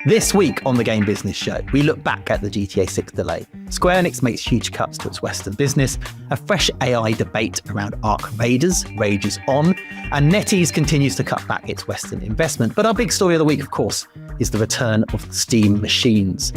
This week on the Game Business Show, we look back at the GTA 6 delay. Square Enix makes huge cuts to its Western business, a fresh AI debate around Ark Raiders rages on, and NetEase continues to cut back its Western investment. But our big story of the week, of course, is the return of Steam machines.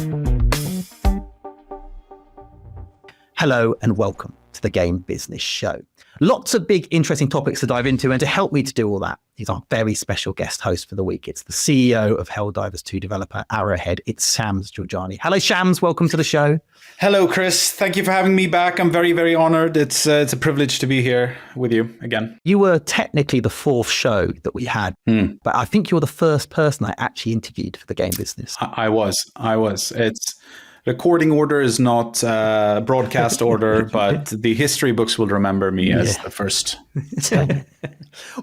Hello and welcome to the Game Business Show. Lots of big, interesting topics to dive into, and to help me to do all that is our very special guest host for the week. It's the CEO of Helldivers 2 developer Arrowhead. It's Shams Jorjani. Hello, Shams. Welcome to the show. Hello, Chris. Thank you for having me back. I'm very, very honored. It's a privilege to be here with you again. You were technically the fourth show that we had, but I think you're the first person I actually interviewed for the Game Business. I was. It's recording order is not broadcast order, but the history books will remember me as the first.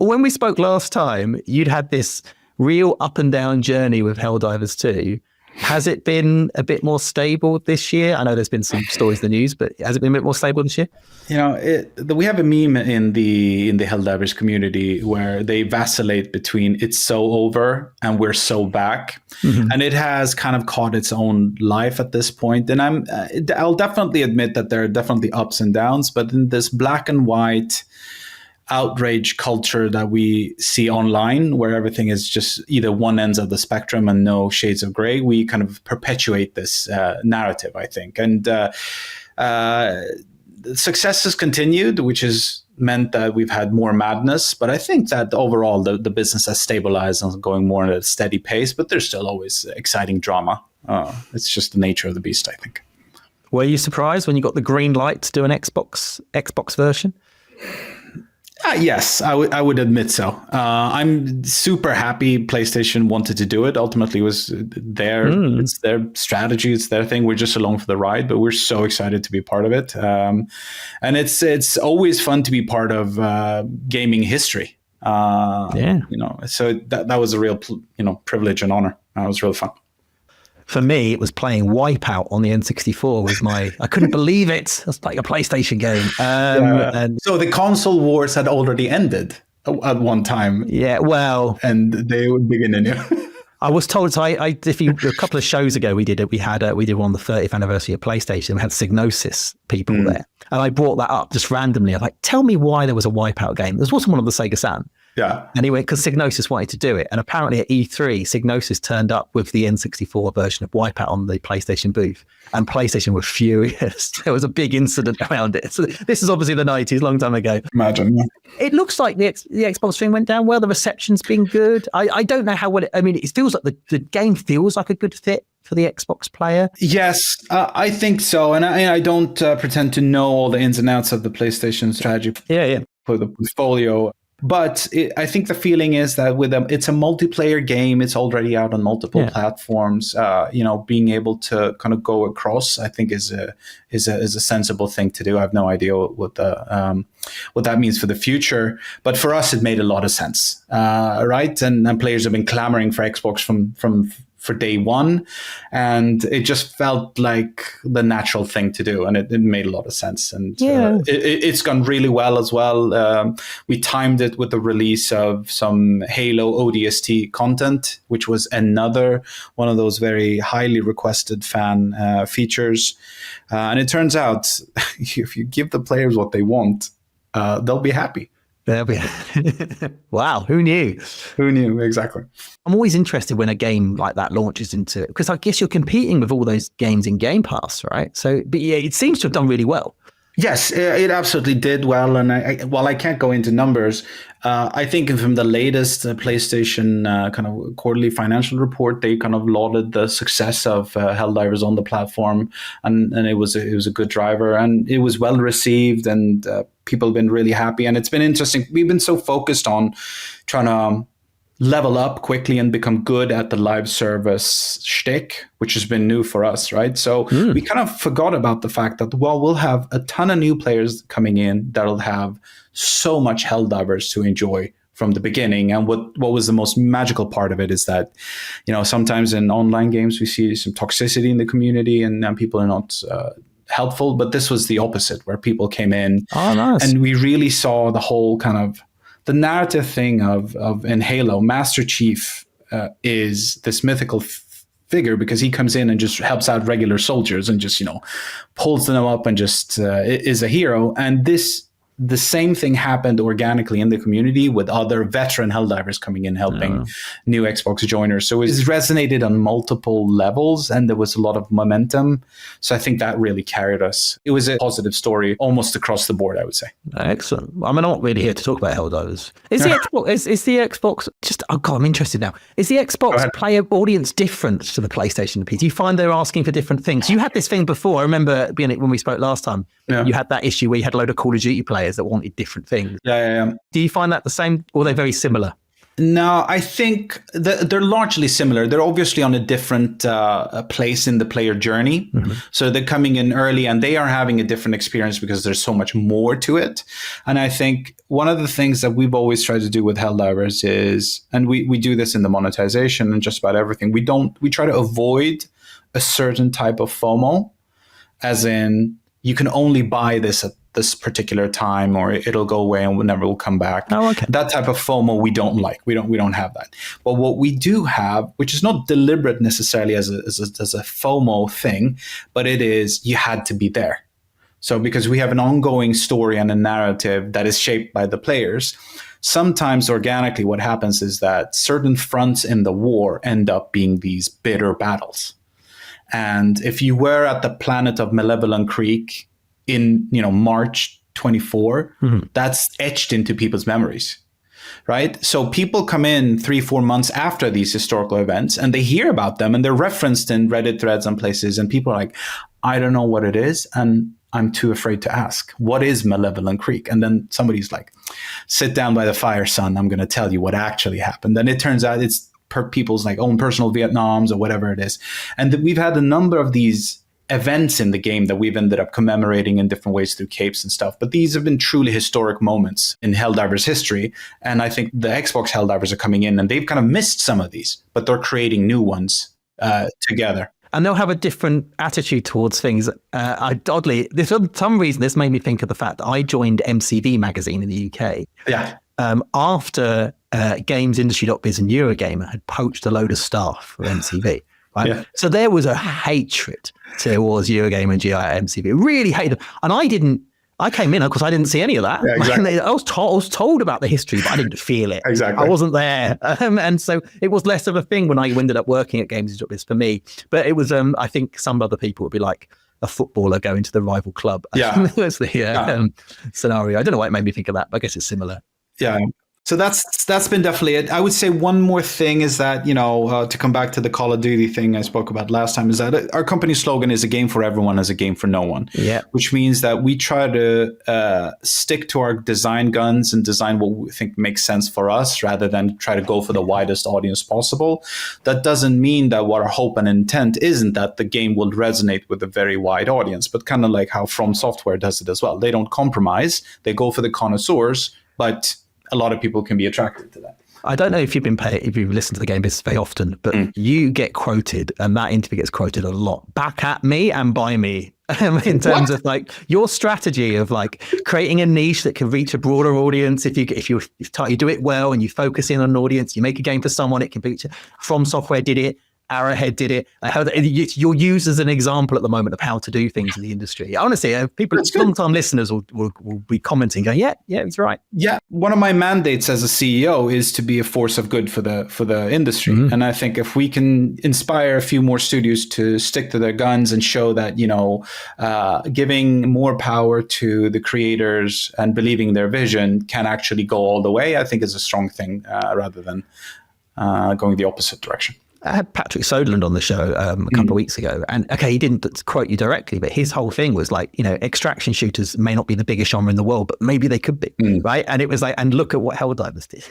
Well, when we spoke last time, you'd had this real up and down journey with Helldivers 2. Has it been a bit more stable this year? I know there's been some stories in the news, but has it been a bit more stable this year? You know, we have a meme in the Helldivers community where they vacillate between it's so over and we're so back. Mm-hmm. And it has kind of caught its own life at this point. And I'll definitely admit that there are definitely ups and downs, but in this black and white outrage culture that we see online, where everything is just either one ends of the spectrum and no shades of gray, we kind of perpetuate this narrative, I think. And success has continued, which has meant that we've had more madness. But I think that overall the business has stabilized and is going more at a steady pace, but there's still always exciting drama. It's just the nature of the beast, I think. Were you surprised when you got the green light to do an Xbox version? Yes, I would admit so. I'm super happy PlayStation wanted to do it. Ultimately, it was it's their strategy, it's their thing. We're just along for the ride, but we're so excited to be part of it. And it's always fun to be part of gaming history. You know, so that was a real privilege and honor. It was really fun. For me, it was playing Wipeout on the N64 I couldn't believe it. It was like a PlayStation game. And so the console wars had already ended at one time. Yeah, well. And they would begin anew. I was told, so a couple of shows ago we did one on the 30th anniversary of PlayStation. We had Psygnosis people there. And I brought that up just randomly. I was like, tell me why there was a Wipeout game. There wasn't one on the Sega Saturn. Yeah. Anyway, because Psygnosis wanted to do it. And apparently at E3, Psygnosis turned up with the N64 version of Wipeout on the PlayStation booth. And PlayStation were furious. There was a big incident around it. So this is obviously the 90s, long time ago. Imagine. Yeah. It looks like the Xbox stream went down well. The reception's been good. I don't know how well it feels like the game feels like a good fit for the Xbox player. Yes, I think so. And I don't pretend to know all the ins and outs of the PlayStation strategy for the portfolio. But I think the feeling is that it's a multiplayer game. It's already out on multiple platforms. Being able to kind of go across, I think, is a sensible thing to do. I have no idea what that means for the future. But for us, it made a lot of sense, right? And players have been clamoring for Xbox for day one, and it just felt like the natural thing to do, and it made a lot of sense. And it's gone really well as well. We timed it with the release of some Halo ODST content, which was another one of those very highly requested fan features. And it turns out, if you give the players what they want, they'll be happy. Wow, who knew? Who knew? Exactly. I'm always interested when a game like that launches into it, because I guess you're competing with all those games in Game Pass, right? So, but yeah, it seems to have done really well. Yes, it absolutely did well. And while I can't go into numbers, I think from the latest PlayStation kind of quarterly financial report, they kind of lauded the success of Helldivers on the platform, and it was a good driver, and it was well received, and people have been really happy. And it's been interesting. We've been so focused on trying to level up quickly and become good at the live service shtick, which has been new for us, right? So we kind of forgot about the fact that, we'll have a ton of new players coming in that'll have so much Helldivers to enjoy from the beginning. And what was the most magical part of it is that, sometimes in online games, we see some toxicity in the community and people are not helpful, but this was the opposite, where people came in and we really saw the whole kind of the narrative thing of in Halo, Master Chief is this mythical figure because he comes in and just helps out regular soldiers and just, pulls them up and just is a hero. And the same thing happened organically in the community with other veteran Helldivers coming in, helping new Xbox joiners. So it resonated on multiple levels and there was a lot of momentum. So I think that really carried us. It was a positive story almost across the board, I would say. Excellent. I mean, I'm not really here to talk about Helldivers. Is the Xbox, is the Xbox just, oh God, I'm interested now. Is the Xbox player audience different to the PlayStation and PC? Do you find they're asking for different things? You had this thing before. I remember when we spoke last time, you had that issue where you had a load of Call of Duty players that wanted different things. Yeah. Do you find that the same, or are they very similar? No, I think they're largely similar. They're obviously on a different place in the player journey. Mm-hmm. So they're coming in early and they are having a different experience because there's so much more to it. And I think one of the things that we've always tried to do with Helldivers is, and we do this in the monetization and just about everything, we try to avoid a certain type of FOMO, as in you can only buy this at this particular time or it'll go away and never will come back. Oh, okay. That type of FOMO we don't like. We don't have that. But what we do have, which is not deliberate necessarily as a FOMO thing, but it is you had to be there. So because we have an ongoing story and a narrative that is shaped by the players, sometimes organically what happens is that certain fronts in the war end up being these bitter battles. And if you were at the planet of Malevolent Creek in March 24, that's etched into people's memories, right? So people come in 3-4 months after these historical events and they hear about them and they're referenced in Reddit threads and places and people are like, I don't know what it is and I'm too afraid to ask. What is Malevolent Creek? And then somebody's like, sit down by the fire, son. I'm going to tell you what actually happened. And it turns out it's people's own personal Vietnams or whatever it is. And we've had a number of these events in the game that we've ended up commemorating in different ways through capes and stuff. But these have been truly historic moments in Helldivers history. And I think the Xbox Helldivers are coming in and they've kind of missed some of these, but they're creating new ones together. And they'll have a different attitude towards things. Oddly, for some reason, this made me think of the fact that I joined MCV magazine in the UK. Yeah. After Games-Industry.biz and Eurogamer had poached a load of staff for MCV. Right? Yeah. So there was a hatred towards Eurogamer and GI at MCV. Really hated them. And I came in, of course, I didn't see any of that. Yeah, exactly. I was told about the history, but I didn't feel it. Exactly. I wasn't there. And so it was less of a thing when I ended up working at Games.biz for me. But it was, I think some other people would be like a footballer going to the rival club. Yeah. That was the scenario. I don't know why it made me think of that, but I guess it's similar. Yeah. So that's been definitely it. I would say one more thing is that, to come back to the Call of Duty thing I spoke about last time, is that our company slogan is a game for everyone is a game for no one. Yeah. Which means that we try to stick to our design guns and design what we think makes sense for us rather than try to go for the widest audience possible. That doesn't mean that what our hope and intent isn't that the game will resonate with a very wide audience, but kind of like how From Software does it as well. They don't compromise. They go for the connoisseurs, but a lot of people can be attracted to that. I don't know if you've listened to the Game Business very often, but you get quoted, and that interview gets quoted a lot back at me and by me in terms of your strategy of creating a niche that can reach a broader audience. If you do it well and you focus in on an audience, you make a game for someone, it can reach. From Software did it. Arrowhead did it. You're used as an example at the moment of how to do things in the industry. Honestly, people, long-time listeners will be commenting, going, "Yeah, he's right." Yeah, one of my mandates as a CEO is to be a force of good for the industry, and I think if we can inspire a few more studios to stick to their guns and show that giving more power to the creators and believing their vision can actually go all the way, I think is a strong thing rather than going the opposite direction. I had Patrick Soderlund on the show a couple of weeks ago, and he didn't quote you directly, but his whole thing was extraction shooters may not be the biggest genre in the world, but maybe they could be, right? And it was and look at what Helldivers did.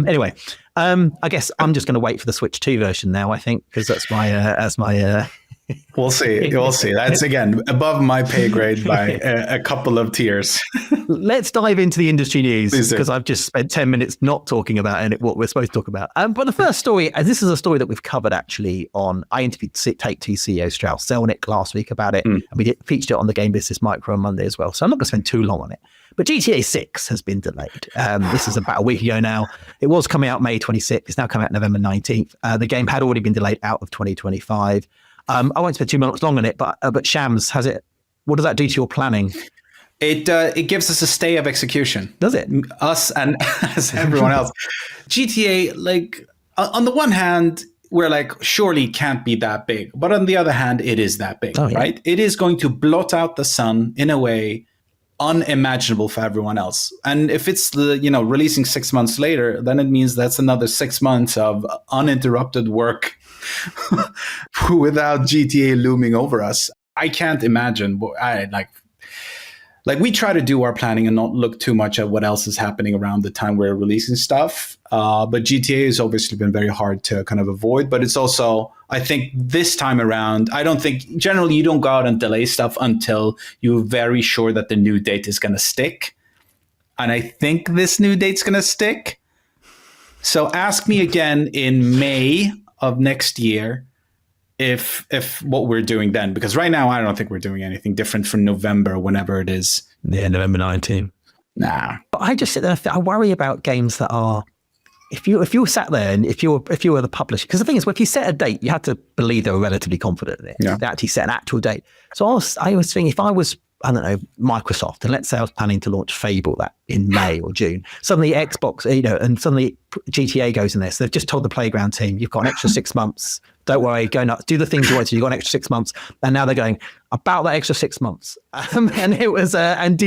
Anyway. I guess I'm just going to wait for the Switch 2 version now. I think because that's my. We'll see. That's again above my pay grade by a couple of tiers. Let's dive into the industry news because I've just spent 10 minutes not talking about what we're supposed to talk about. But the first story, and this is a story that we've covered actually I interviewed Take-Two CEO Strauss Zelnick last week about it, and we featured it on the Game Business Micro on Monday as well. So I'm not going to spend too long on it. But GTA 6 has been delayed. This is about a week ago now. It was coming out May 26th. It's now coming out November 19th. The game had already been delayed out of 2025. I won't spend too much long on it, but Shams, what does that do to your planning? It gives us a stay of execution. Does it? Us and as everyone else. GTA, like, on the one hand, we're like, surely can't be that big. But on the other hand, it is that big, right? It is going to blot out the sun in a way unimaginable for everyone else. And if it's releasing 6 months later, then it means that's another 6 months of uninterrupted work without GTA looming over us. I can't imagine. Like we try to do our planning and not look too much at what else is happening around the time we're releasing stuff. But GTA has obviously been very hard to kind of avoid. But it's also, I think this time around, I don't think, generally you don't go out and delay stuff until you're very sure that the new date is going to stick. And I think this new date's going to stick. So ask me again in May of next year if what we're doing then, because right now I don't think we're doing anything different from November, whenever it is. Yeah, November 19th. Nah. But I just sit there and I worry about games that are, if you sat there and if you were the publisher, because the thing is, if you set a date, you had to believe they were relatively confident in it. Yeah. They actually set an actual date. So I was thinking, if I was, I don't know, Microsoft, and let's say I was planning to launch Fable that in May or June, suddenly Xbox, and suddenly GTA goes in there. So they've just told the Playground team, you've got an extra 6 months. Don't worry, go nuts, do the things you want to. You've got an extra 6 months. And now they're going, about that extra 6 months. And it was, and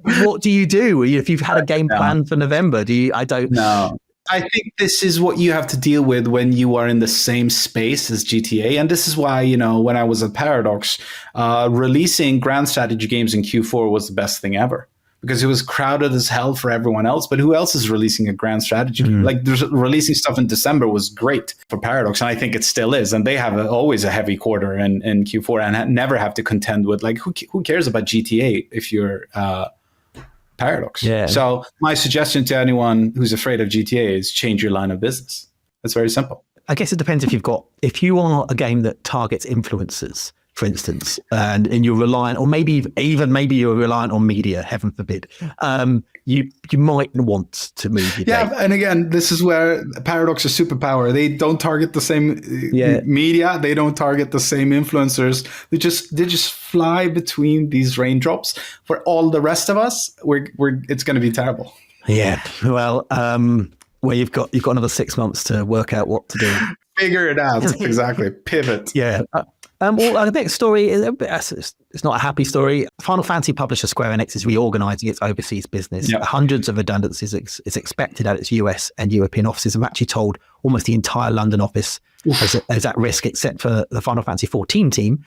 what do you do? If you've had a game planned for November, I don't know. I think this is what you have to deal with when you are in the same space as GTA. And this is why, when I was at Paradox, releasing grand strategy games in Q4 was the best thing ever. Because it was crowded as hell for everyone else. But who else is releasing a grand strategy? Like releasing stuff in December was great for Paradox. And I think it still is. And they have always a heavy quarter in Q4 and never have to contend with, like, who cares about GTA if you're Paradox? Yeah. So my suggestion to anyone who's afraid of GTA is change your line of business. It's very simple. I guess it depends if you are a game that targets influencers, for instance, and you're reliant, or maybe you're reliant on media, heaven forbid, you might want to move your date. And again, this is where Paradox is superpower. They don't target the same media. They don't target the same influencers. They just fly between these raindrops. For all the rest of us, it's going to be terrible. Yeah. Well, you've got another 6 months to work out what to do. Figure it out. Exactly. Pivot. Yeah. The next story, it's not a happy story. Final Fantasy publisher Square Enix is reorganizing its overseas business. Yep. Hundreds of redundancies is expected at its US and European offices. Have actually told almost the entire London office is at risk, except for the Final Fantasy 14 team.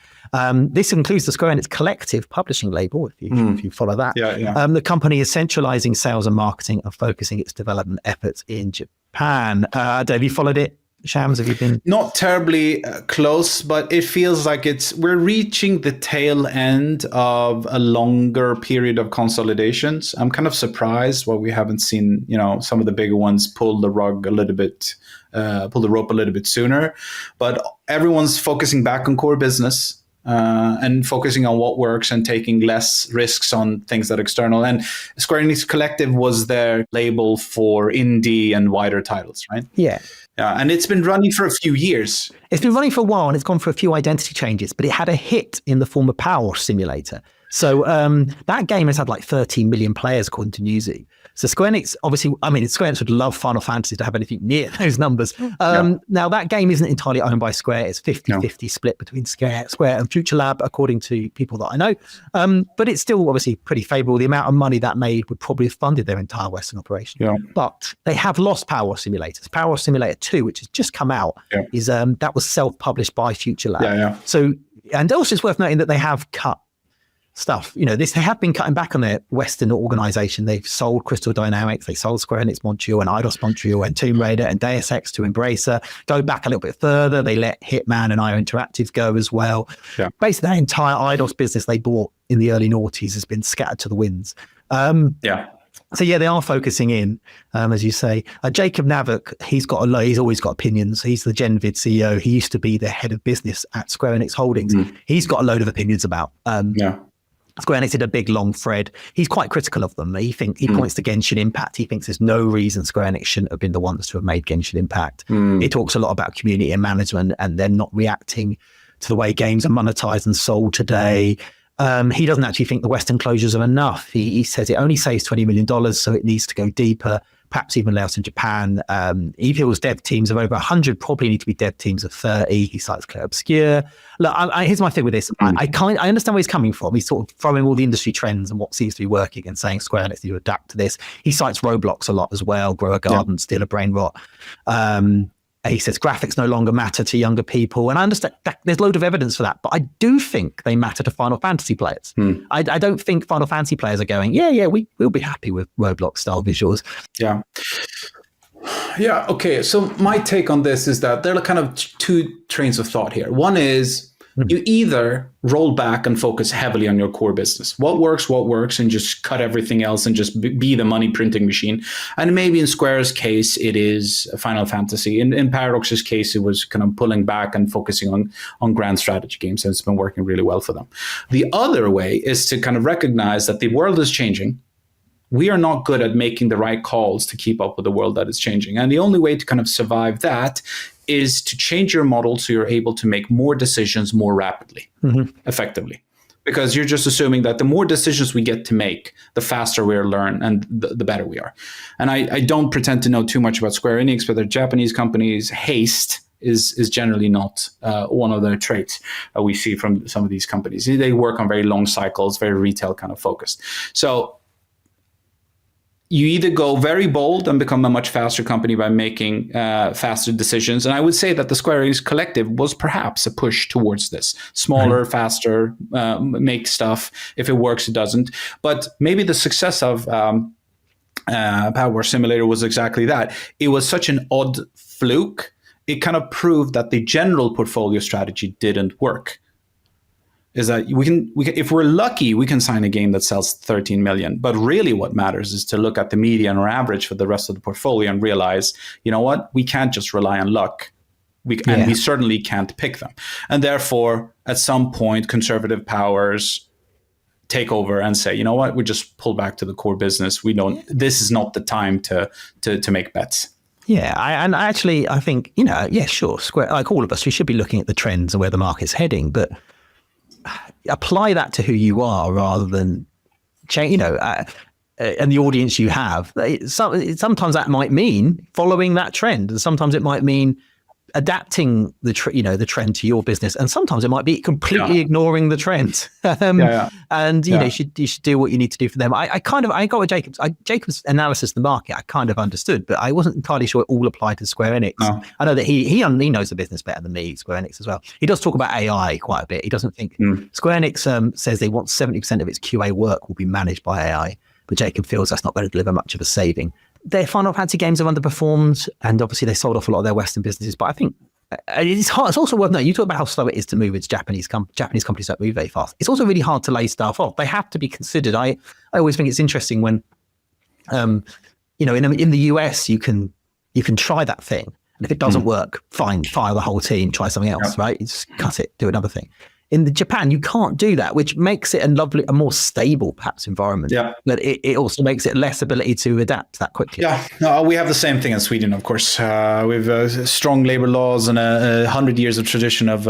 This includes the Square Enix Collective publishing label, if you follow that. The company is centralizing sales and marketing and focusing its development efforts in Japan. Have you followed it? Shams, have you been? Not terribly close, but it feels like we're reaching the tail end of a longer period of consolidations. I'm kind of surprised why we haven't seen, some of the bigger ones pull the rope a little bit sooner. But everyone's focusing back on core business. And focusing on what works and taking less risks on things that are external. And Square Enix Collective was their label for indie and wider titles, right? Yeah. And it's been running for a few years. It's been running for a while and it's gone through a few identity changes, but it had a hit in the form of Power Wash Simulator. So that game has had like 13 million players according to Newsy. So Square Enix, obviously, Square Enix would love Final Fantasy to have anything near those numbers. Now, that game isn't entirely owned by Square. It's 50-50 split between Square and Future Lab, according to people that I know. But it's still obviously pretty favorable. The amount of money that made would probably have funded their entire Western operation. Yeah. But they have lost Power Wash Simulators. Power Wash Simulator 2, which has just come out, is that was self-published by Future Lab. So, and also it's worth noting that they have cut stuff. They have been cutting back on their Western organization. They've sold Crystal Dynamics, they sold Square Enix Montreal and Eidos Montreal and Tomb Raider and Deus Ex to Embracer. Go back a little bit further, they let Hitman and IO Interactive go as well. Yeah. Basically, that entire Eidos business they bought in the early noughties has been scattered to the winds. So they are focusing in, as you say. Jacob Navok, he's always got opinions. He's the GenVid CEO. He used to be the head of business at Square Enix Holdings. He's got a load of opinions about Square Enix did a big long thread. He's quite critical of them. He points to Genshin Impact. He thinks there's no reason Square Enix shouldn't have been the ones to have made Genshin Impact. He talks a lot about community and management, and they're not reacting to the way games are monetized and sold today. He doesn't actually think the Western closures are enough. He says it only saves $20 million, so it needs to go deeper, perhaps even layoffs in Japan. He feels dev teams of over 100 probably need to be dev teams of 30. He cites Claire Obscure. Look, here's my thing with this. I understand where he's coming from. He's sort of throwing all the industry trends and what seems to be working and saying Square Enix need to adapt to this. He cites Roblox a lot as well, Grow a Garden, Steal a Brain Rot. He says graphics no longer matter to younger people. And I understand that there's a load of evidence for that. But I do think they matter to Final Fantasy players. I don't think Final Fantasy players are going, we'll be happy with Roblox-style visuals. Yeah. Yeah, okay. So my take on this is that there are kind of two trains of thought here. One is you either roll back and focus heavily on your core business. What works, and just cut everything else and just be the money printing machine. And maybe in Square's case, it is Final Fantasy. In Paradox's case, it was kind of pulling back and focusing on grand strategy games, and it's been working really well for them. The other way is to kind of recognize that the world is changing. We are not good at making the right calls to keep up with the world that is changing. And the only way to kind of survive that is to change your model so you're able to make more decisions more rapidly, effectively. Because you're just assuming that the more decisions we get to make, the faster we'll learn and the better we are. And I don't pretend to know too much about Square Enix, but they're Japanese companies. Haste is generally not one of their traits we see from some of these companies. They work on very long cycles, very retail kind of focused. So you either go very bold and become a much faster company by making faster decisions. And I would say that the Square Enix collective was perhaps a push towards this. Smaller, faster, make stuff. If it works, it doesn't. But maybe the success of Power Simulator was exactly that. It was such an odd fluke. It kind of proved that the general portfolio strategy didn't work. Is that we can, if we're lucky, we can sign a game that sells 13 million. But really what matters is to look at the median or average for the rest of the portfolio and realize, you know what, we can't just rely on luck. And we certainly can't pick them. And therefore, at some point, conservative powers take over and say, you know what, we just pull back to the core business. This is not the time to make bets. Yeah, I think, sure, Square, like all of us, we should be looking at the trends and where the market's heading, but apply that to who you are rather than change, and the audience you have. Sometimes that might mean following that trend, and sometimes it might mean adapting the trend to your business, and sometimes it might be completely ignoring the trend. And you should do what you need to do for them. I got with Jacob's analysis of the market. I kind of understood, but I wasn't entirely sure it all applied to Square Enix. No. I know that he knows the business better than me, Square Enix as well. He does talk about AI quite a bit. He doesn't think Square Enix says they want 70% of its QA work will be managed by AI, but Jacob feels that's not going to deliver much of a saving. Their Final Fantasy games have underperformed, and obviously they sold off a lot of their Western businesses. But I think it's hard. It's also worth noting, you talk about how slow it is to move. It's Japanese companies don't move very fast. It's also really hard to lay stuff off. They have to be considered. I always think it's interesting when, in the US, you can try that thing, and if it doesn't work, fine, fire the whole team, try something else, right? You just cut it, do another thing. In Japan, you can't do that, which makes it a more stable, perhaps, environment. Yeah. But it also makes it less ability to adapt that quickly. Yeah, no, we have the same thing in Sweden, of course. We've strong labor laws and 100 years of tradition of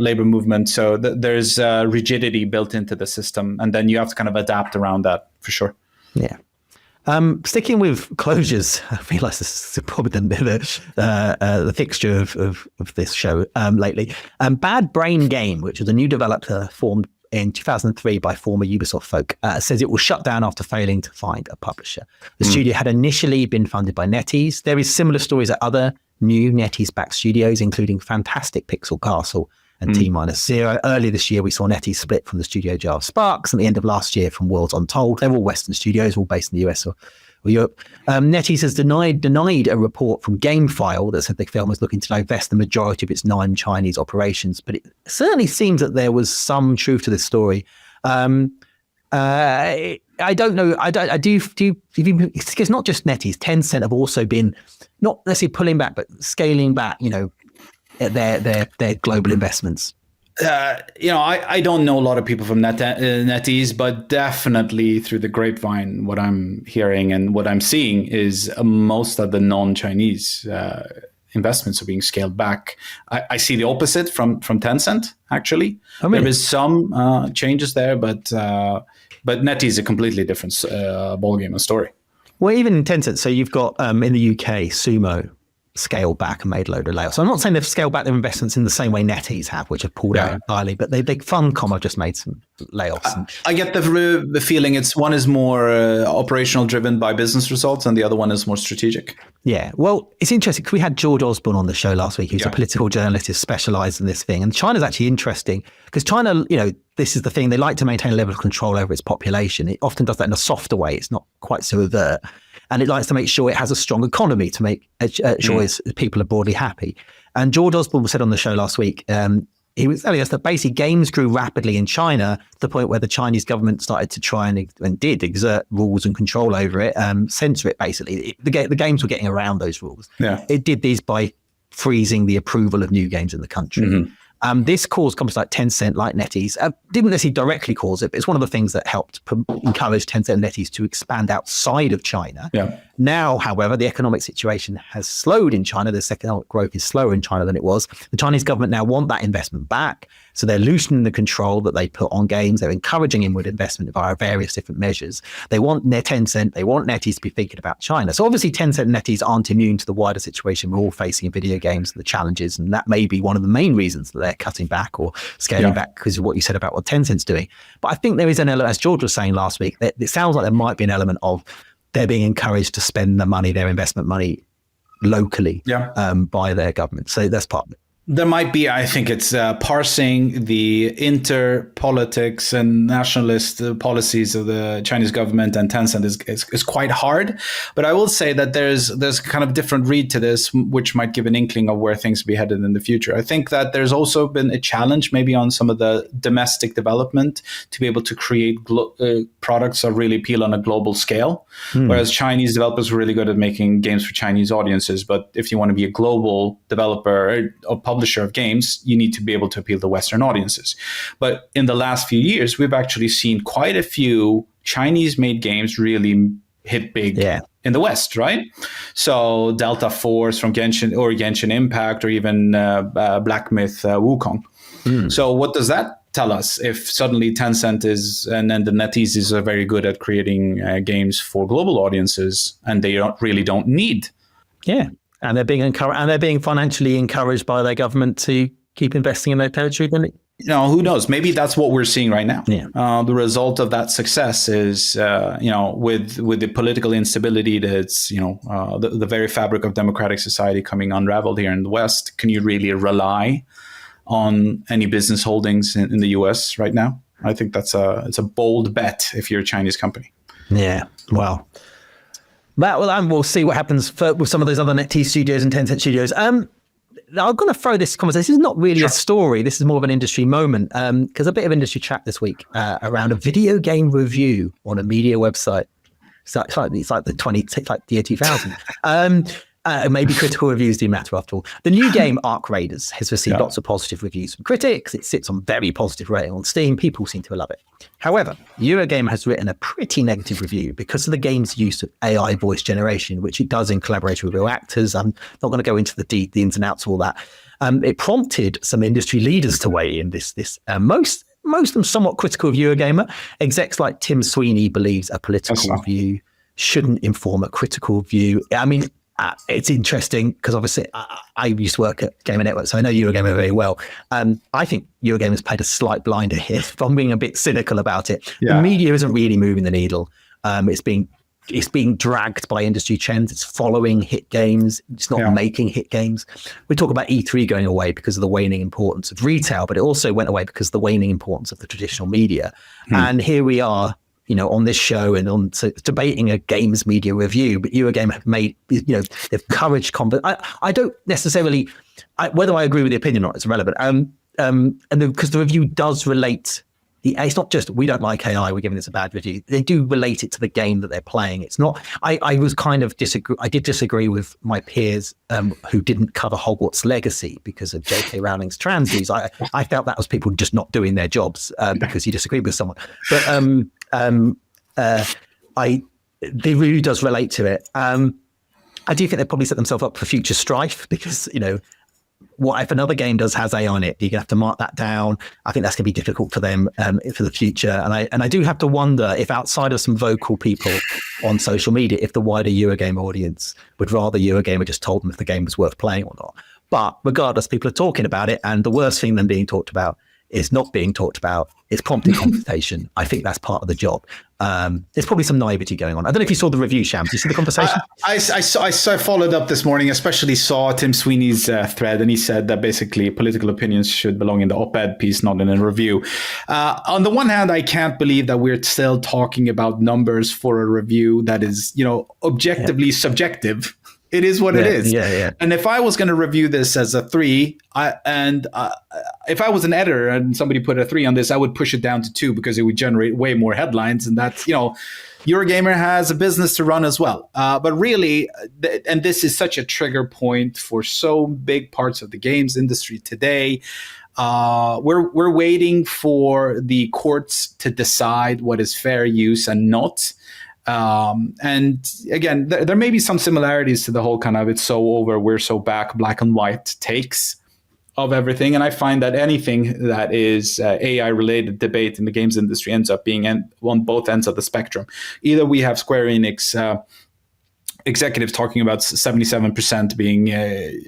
labor movement. So there's rigidity built into the system, and then you have to kind of adapt around that for sure. Yeah. Sticking with closures, I realize this is probably the fixture of this show lately. Bad Brain Game, which is a new developer formed in 2003 by former Ubisoft folk, says it will shut down after failing to find a publisher. The studio had initially been funded by NetEase. There is similar stories at other new NetEase-backed studios, including Fantastic Pixel Castle and T-0. Earlier this year, we saw NetEase split from the studio Jar of Sparks, and at the end of last year from Worlds Untold. They're all Western studios, all based in the US or Europe. NetEase has denied a report from GameFile that said the firm was looking to divest the majority of its non-Chinese operations, but it certainly seems that there was some truth to this story. I don't know. It's not just NetEase. Tencent have also been not necessarily pulling back, but scaling back, their global investments. I don't know a lot of people from NetEase, but definitely through the grapevine, what I'm hearing and what I'm seeing is most of the non-Chinese investments are being scaled back. I see the opposite from Tencent, actually. Oh, really? There is some changes there, but NetEase is a completely different ballgame and story. Well, even in Tencent, so you've got in the UK, Sumo scaled back and made a load of layoffs. So I'm not saying they've scaled back their investments in the same way NetEase have, which have pulled out entirely, but they Funcom have just made some layoffs. I get the feeling one is more operational driven by business results and the other one is more strategic. Yeah, well, it's interesting because we had George Osborne on the show last week, who's a political journalist who specialised in this thing. And China's actually interesting because China, this is the thing, they like to maintain a level of control over its population. It often does that in a softer way. It's not quite so overt. And it likes to make sure it has a strong economy to make sure its people are broadly happy. And George Osborne said on the show last week, he was telling us that basically games grew rapidly in China to the point where the Chinese government started to try and did exert rules and control over it, censor it basically. The games were getting around those rules. Yeah. It did these by freezing the approval of new games in the country. Mm-hmm. This caused companies like Tencent, like NetEase, didn't necessarily directly cause it, but it's one of the things that helped encourage Tencent and NetEase to expand outside of China. Yeah. Now, however, the economic situation has slowed in China. The economic growth is slower in China than it was. The Chinese government now want that investment back. So they're loosening the control that they put on games. They're encouraging inward investment via various different measures. They want Tencent, they want NetEase to be thinking about China. So obviously Tencent and NetEase aren't immune to the wider situation we're all facing in video games and the challenges. And that may be one of the main reasons that they're cutting back or scaling back because of what you said about what Tencent's doing. But I think there is an element, as George was saying last week, that it sounds like there might be an element of they're being encouraged to spend the money, their investment money, locally by their government. So that's part of it. There might be, I think it's parsing the inter-politics and nationalist policies of the Chinese government and Tencent is quite hard. But I will say that there's kind of different read to this, which might give an inkling of where things will be headed in the future. I think that there's also been a challenge maybe on some of the domestic development to be able to create products that really appeal on a global scale. Whereas Chinese developers were really good at making games for Chinese audiences. But if you want to be a global developer or publisher of games, you need to be able to appeal to Western audiences. But in the last few years, we've actually seen quite a few Chinese-made games really hit big in the West, right? So Delta Force from Genshin Impact, or even Black Myth Wukong. So what does that tell us if suddenly Tencent and then the NetEase are very good at creating games for global audiences and they really don't need? Yeah. And they're being encouraged, and they're being financially encouraged by their government to keep investing in their territory. Who knows? Maybe that's what we're seeing right now. Yeah. The result of that success is, with the political instability that's, the very fabric of democratic society coming unraveled here in the West. Can you really rely on any business holdings in the US right now? I think it's a bold bet if you're a Chinese company. Yeah. Wow. And we'll see what happens with some of those other NetEase studios and Tencent studios. I'm going to throw this conversation. This is not really a story. This is more of an industry moment because a bit of industry chat this week around a video game review on a media website. It's like the year 2000. Maybe critical reviews do matter after all. The new game Arc Raiders has received lots of positive reviews from critics. It sits on very positive rating on Steam. People seem to love it. However, Eurogamer has written a pretty negative review because of the game's use of AI voice generation, which it does in collaboration with real actors. I'm not going to go into the ins and outs of all that. It prompted some industry leaders to weigh in. Most of them somewhat critical of Eurogamer. Execs like Tim Sweeney believes a political review shouldn't inform a critical view. I mean, it's interesting because obviously I used to work at Gamer Network, so I know Eurogamer very well. I think Eurogamer's played a slight blinder here, if I'm being a bit cynical about it. The media isn't really moving the needle. It's being dragged by industry trends. It's following hit games. It's not making hit games. We talk about E3 going away because of the waning importance of retail, but it also went away because of the waning importance of the traditional media. And here we are, on this show and debating a games media review, but Eurogamer have made, they've encouraged I don't necessarily, whether I agree with the opinion or not, it's irrelevant. And because the review does relate it's not just we don't like AI, we're giving this a bad review. They do relate it to the game that they're playing. It's not. I was kind of disagree. I did disagree with my peers who didn't cover Hogwarts Legacy because of J.K. Rowling's trans views. I felt that was people just not doing their jobs because you disagreed with someone. But the review does relate to it. I do think they probably set themselves up for future strife because, what if another game has AI on it? You're gonna have to mark that down. I think that's gonna be difficult for them for the future. And I do have to wonder if outside of some vocal people on social media, if the wider Eurogamer audience would rather Eurogamer just told them if the game was worth playing or not. But regardless, people are talking about it, and the worst thing than being talked about is not being talked about. It's prompting conversation. I think that's part of the job. There's probably some naivety going on. I don't know if you saw the review, Shams. You see the conversation? I followed up this morning, especially saw Tim Sweeney's thread, and he said that basically political opinions should belong in the op-ed piece, not in a review. On the one hand, I can't believe that we're still talking about numbers for a review that is, objectively subjective. It is what it is. Yeah. And if I was going to review this as a 3, if I was an editor and somebody put a 3 on this, I would push it down to 2 because it would generate way more headlines. And that's, Eurogamer has a business to run as well. But really, and this is such a trigger point for so big parts of the games industry today. We're waiting for the courts to decide what is fair use and not. And again, there may be some similarities to the whole kind of it's so over, we're so back, black and white takes of everything. And I find that anything that is AI related debate in the games industry ends up being on both ends of the spectrum. Either we have Square Enix executives talking about 77% being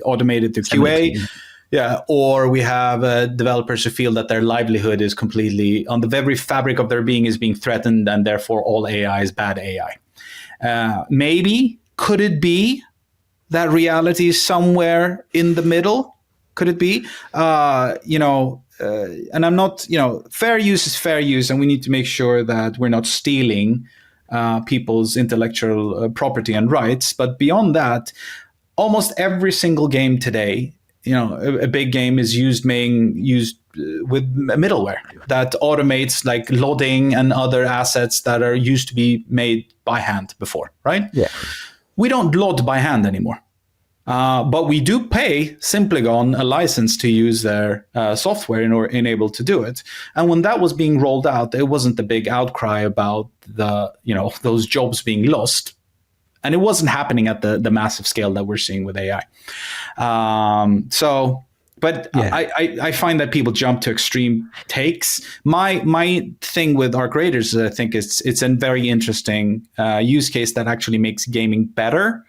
automated through QA. 17. Yeah, or we have developers who feel that their livelihood is completely on the very fabric of their being is being threatened, and therefore all AI is bad AI. Maybe could it be that reality is somewhere in the middle? Could it be? And I'm not. Fair use is fair use, and we need to make sure that we're not stealing people's intellectual property and rights. But beyond that, almost every single game today. A big game is used with middleware that automates like loading and other assets that are used to be made by hand before, right? Yeah. We don't load by hand anymore. But we do pay Simplegon a license to use their software in order enable to do it. And when that was being rolled out, there wasn't a big outcry about those jobs being lost. And it wasn't happening at the massive scale that we're seeing with AI. I find that people jump to extreme takes. My thing with Arc Raiders is I think it's a very interesting use case that actually makes gaming better.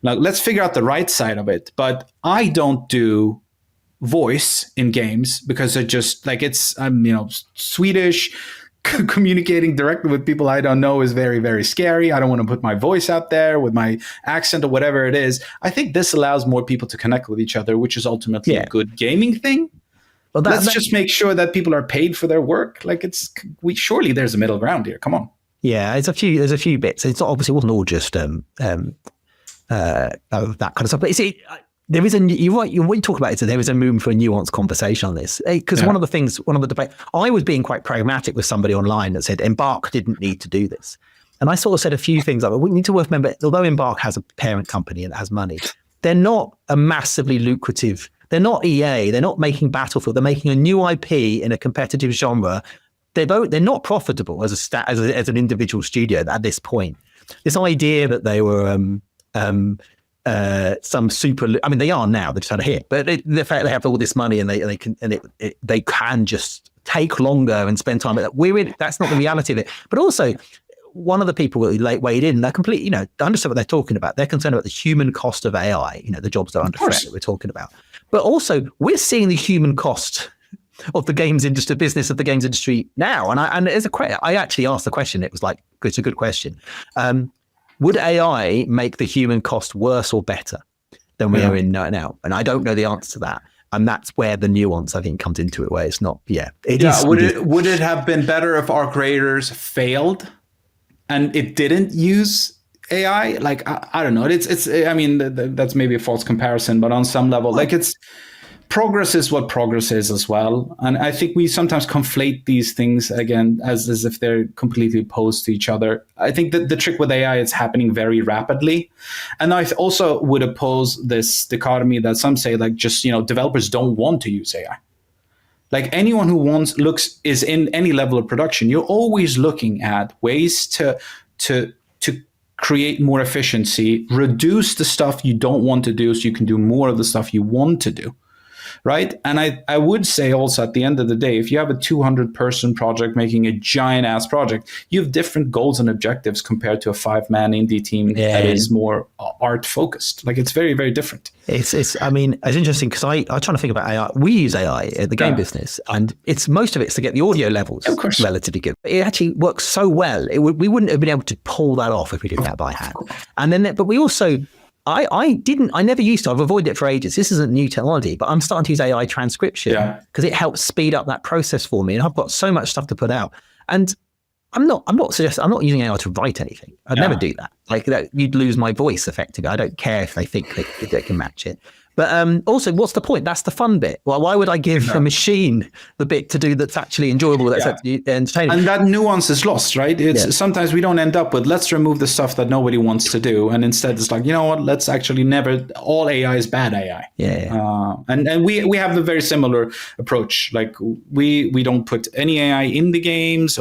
Now, let's figure out the right side of it. But I don't do voice in games because it just I'm Swedish. Communicating directly with people I don't know is very, very scary. I don't want to put my voice out there with my accent or whatever it is. I think this allows more people to connect with each other, which is ultimately a good gaming thing. Well, let's just make sure that people are paid for their work. Surely there's a middle ground here. Come on. Yeah, there's a few bits. It's obviously it wasn't all just that kind of stuff. But there is you're right. What you talk about is that there is a room for a nuanced conversation on this. Because one of the debate, I was being quite pragmatic with somebody online that said Embark didn't need to do this. And I sort of said a few things like, we need to remember, although Embark has a parent company and it has money, they're not a massively lucrative, they're not EA, they're not making Battlefield, they're making a new IP in a competitive genre. They're not profitable as an individual studio at this point. This idea that they were some super. I mean, they are now. They just had a hit, but the fact they have all this money and they can just take longer and spend time. That's not the reality of it. But also, one of the people that weighed in, they're completely, understand what they're talking about. They're concerned about the human cost of AI. The jobs that are under threat that we're talking about. But also, we're seeing the human cost of the games industry, business of the games industry now. And I actually asked the question. It was it's a good question. Would AI make the human cost worse or better than we are in now? And I don't know the answer to that. And that's where the nuance, I think, comes into it, where it's not, Would it have been better if Arc Raiders failed and it didn't use AI? I don't know. It's I mean, that's maybe a false comparison, but on some level, progress is what progress is as well. And I think we sometimes conflate these things again as if they're completely opposed to each other. I think that the trick with AI is happening very rapidly. And I also would oppose this dichotomy that some say, like, just, developers don't want to use AI. Like, anyone who is in any level of production, you're always looking at ways to create more efficiency, reduce the stuff you don't want to do so you can do more of the stuff you want to do. Right. And I would say also, at the end of the day, if you have a 200-person project making a giant ass project, you have different goals and objectives compared to a 5-man indie team that is more art focused. Like, it's very, very different. It's interesting because I'm trying to think about AI. We use AI in the game business, and most of it's to get the audio levels relatively good. It actually works so well. We wouldn't have been able to pull that off if we did that by hand. And then, but we also, I never used to. I've avoided it for ages. This isn't new technology, but I'm starting to use AI transcription because it helps speed up that process for me. And I've got so much stuff to put out. And I'm not using AI to write anything. I'd never do that. Like, you'd lose my voice effectively. I don't care if they think they can match it. But also, what's the point? That's the fun bit. Well, why would I give a machine the bit to do that's actually enjoyable, that's entertaining? And that nuance is lost, right? Sometimes we don't end up with, let's remove the stuff that nobody wants to do. And instead it's like, you know what, let's actually all AI is bad AI. And we have a very similar approach. Like, we don't put any AI in the games,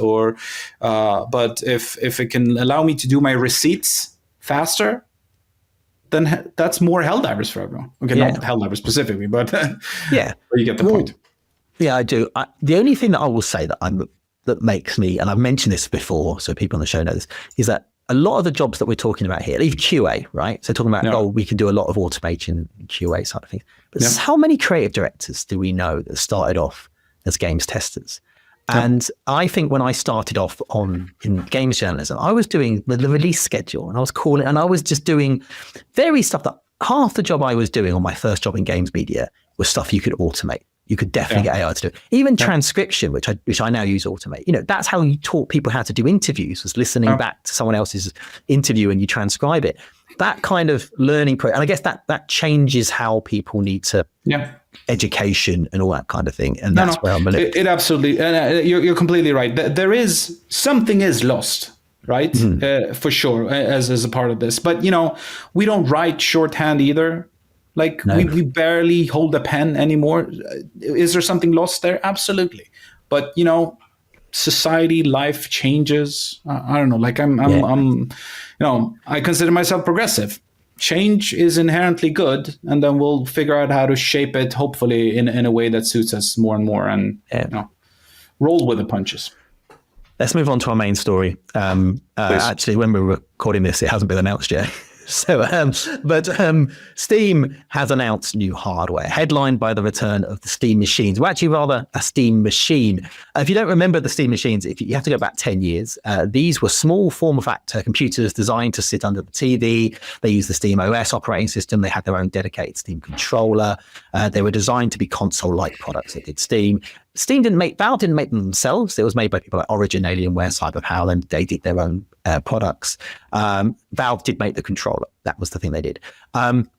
but if it can allow me to do my receipts faster, then that's more Helldivers for everyone. Okay, not Helldivers specifically, but you get the point. Yeah, I do. The only thing that I will say that makes me, and I've mentioned this before, so people on the show know this, is that a lot of the jobs that we're talking about here, leave QA, right? So talking about, we can do a lot of automation and QA side of things. But how many creative directors do we know that started off as games testers? And I think when I started off in games journalism, I was doing the release schedule, and I was just doing various stuff that half the job I was doing on my first job in games media was stuff you could automate. You could definitely get AI to do it. Even transcription, which I now use automate. That's how you taught people how to do interviews, was listening back to someone else's interview and you transcribe it. That kind of learning and I guess that changes how people need to education and all that kind of thing. And that's where I'm it absolutely, and you're completely right. Something is lost, right? For sure, as a part of this. But we don't write shorthand either. Like, we barely hold a pen anymore. Is there something lost there? Absolutely. But society, life changes. I don't know. Like, I consider myself progressive. Change is inherently good, and then we'll figure out how to shape it, hopefully in a way that suits us more and more, and roll with the punches. Let's move on to our main story. Actually, when we're recording this, it hasn't been announced yet. But Steam has announced new hardware, headlined by the return of the Steam machines. Well, actually, rather a Steam machine. If you don't remember the Steam machines, you have to go back 10 years. These were small form factor computers designed to sit under the TV. They used the Steam OS operating system. They had their own dedicated Steam controller. They were designed to be console-like products that did Steam. Valve didn't make them themselves. It was made by people like Origin, Alienware, CyberPower, and they did their own products. Valve did make the controller. That was the thing they did.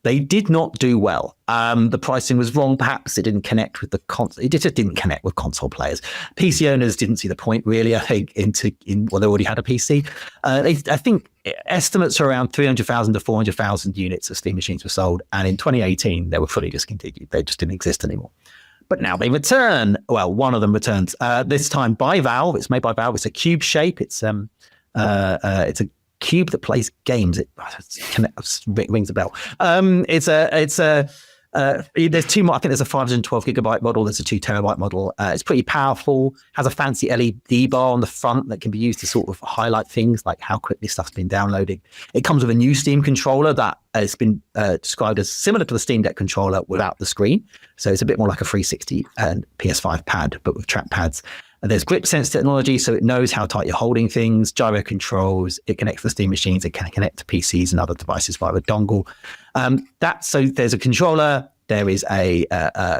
They did not do well. The pricing was wrong. Perhaps it didn't connect with the console. It just didn't connect with console players. PC owners didn't see the point, really. I think they already had a PC. I think estimates are around 300,000 to 400,000 units of Steam machines were sold, and in 2018 they were fully discontinued. They just didn't exist anymore. But now they return. Well, one of them returns. This time by Valve. It's made by Valve. It's a cube shape. It's a cube that plays games. It rings a bell. There's two more. I think there's a 512 gigabyte model. There's a 2 terabyte model. It's pretty powerful. Has a fancy LED bar on the front that can be used to sort of highlight things like how quickly stuff's been downloaded. It comes with a new Steam controller that has been described as similar to the Steam Deck controller without the screen. So it's a bit more like a 360 and PS5 pad, but with trackpads. There's grip sense technology, so it knows how tight you're holding things, gyro controls, it connects to Steam machines, it can connect to PCs and other devices via a dongle. So there's a controller, there is a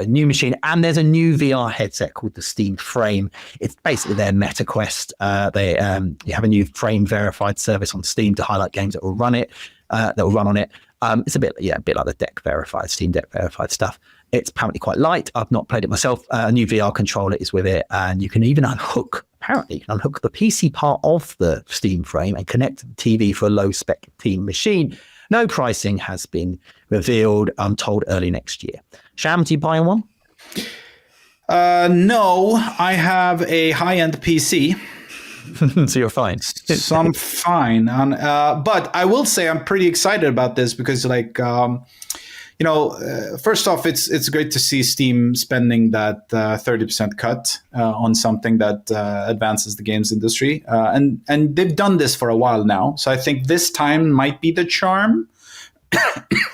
new machine, and there's a new VR headset called the Steam Frame. It's basically their Meta Quest. You have a new frame verified service on Steam to highlight games that will run on it. It's a bit like the Deck verified, Steam Deck verified stuff. It's apparently quite light. I've not played it myself. A new VR controller is with it, and you can even unhook the PC part of the Steam frame and connect to the TV for a low-spec Steam machine. No pricing has been revealed. I'm told early next year. Shams, you buying one? No, I have a high-end PC. So you're fine. So I'm fine. But I will say I'm pretty excited about this because, like, first off, it's great to see Steam spending that 30% cut on something that advances the games industry. And they've done this for a while now. So I think this time might be the charm.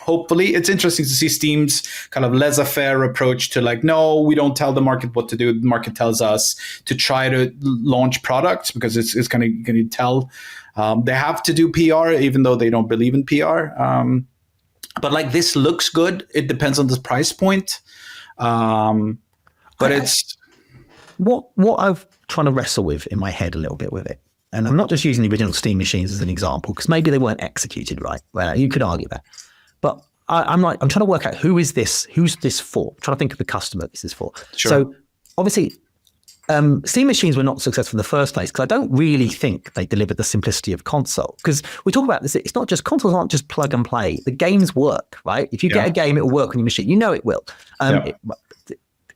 Hopefully. It's interesting to see Steam's kind of laissez-faire approach to, like, no, we don't tell the market what to do. The market tells us to try to launch products because it's kind of going to tell. They have to do PR even though they don't believe in PR. But like, this looks good. It depends on the price point. But it's what I'm trying to wrestle with in my head a little bit with it. And I'm not just using the original Steam machines as an example, because maybe they weren't executed right. Well, you could argue that. But I'm trying to work out who's this for? I'm trying to think of the customer this is for. Sure. So obviously, Steam machines were not successful in the first place because I don't really think they delivered the simplicity of console. Because we talk about this, it's not just, consoles aren't just plug and play. The games work, right? If you get a game, it will work on your machine. You know it will.